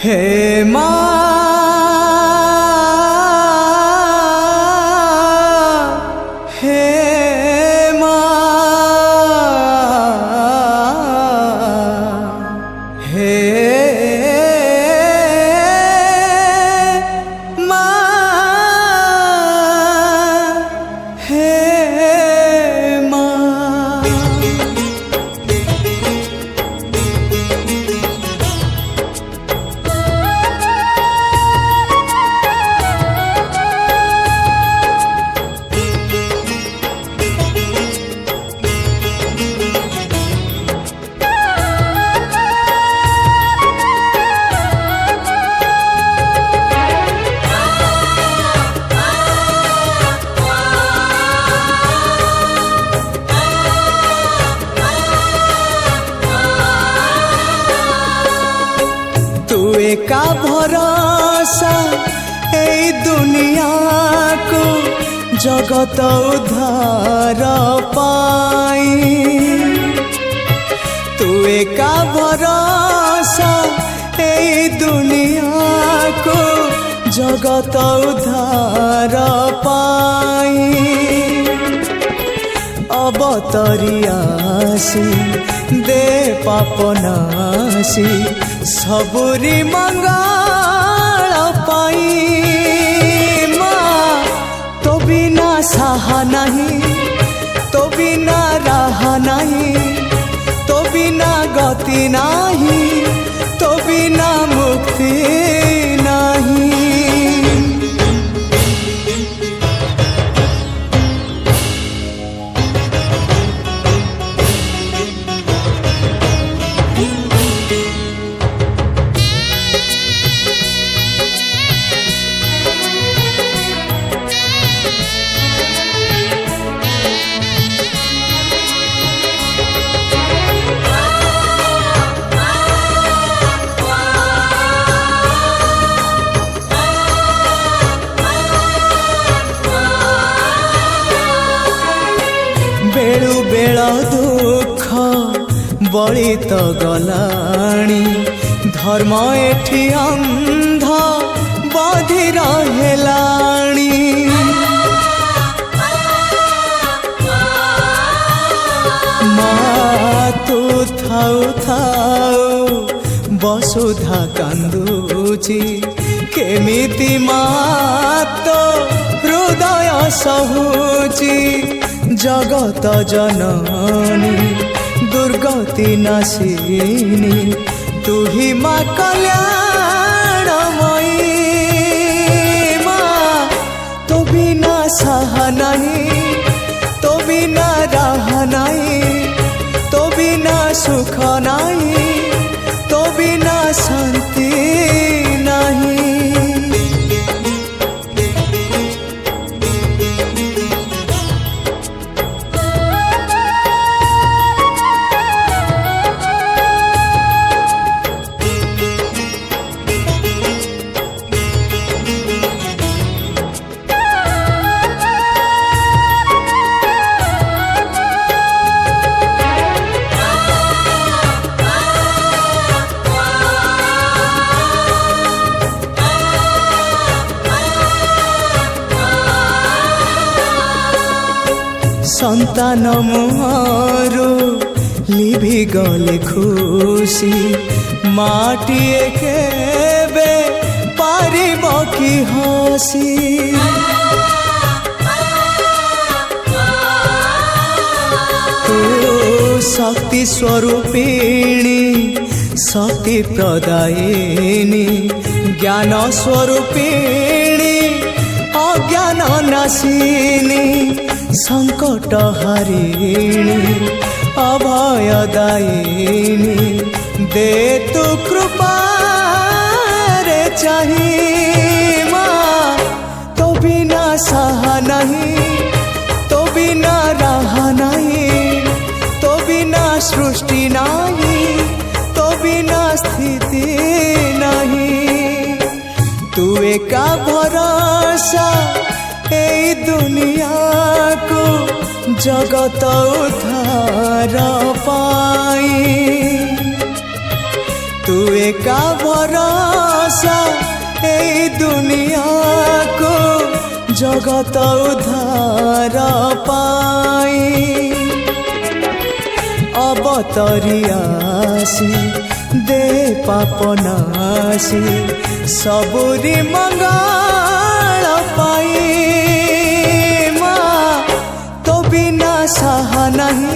हे माँ हे माँ हे का भरोसा ए दुनिया को जगत उद्धार पाई तू का भरोसा ए दुनिया को जगत उद्धार पाई अवतरियासी दे पापनासी सबुरी मंगल पाई माँ तो बिना सहा नहीं तो बिना रहा नहीं तो बिना गति नहीं तो बिना मुक्ति नहीं। बेलु बेल दुख बड़ी तो गलाणी धर्म एठी अंध बधिर हेलाणी माँ तू थाउ थाउ वसुधा कांदुची केमिति माँ तो हृदय सहुची जगत जननी दुर्गति नाशिनी तू ही माँ कल्याणमयी माँ तो बिना सहा नहीं तो बिना रहा नहीं तो बिना सुख नहीं तो बिना शांति नहीं। संतान मुहारो लिभि गले खुशी माटिए केबे पारिब कि हसी तू शक्ति स्वरूपिणी शक्ति प्रदायिनी ज्ञान स्वरूपिणी अज्ञान नाशिनी संकट हरिणी अभयदायिनी दे तू कृपा रे चाहिए माँ तो बिना सहा नहीं तो बिना रहा नहीं तो बिना सृष्टि नहीं तो बिना स्थिति नहीं तू एका भरोसा ए दुनिया को जगत उद्धार पाई तू एका भरोसा ए दुनिया को जगत उद्धार पाई अवतरी आसी दे पापनासी सबुरी मंगल पाई माँ तो बिना सहा नहीं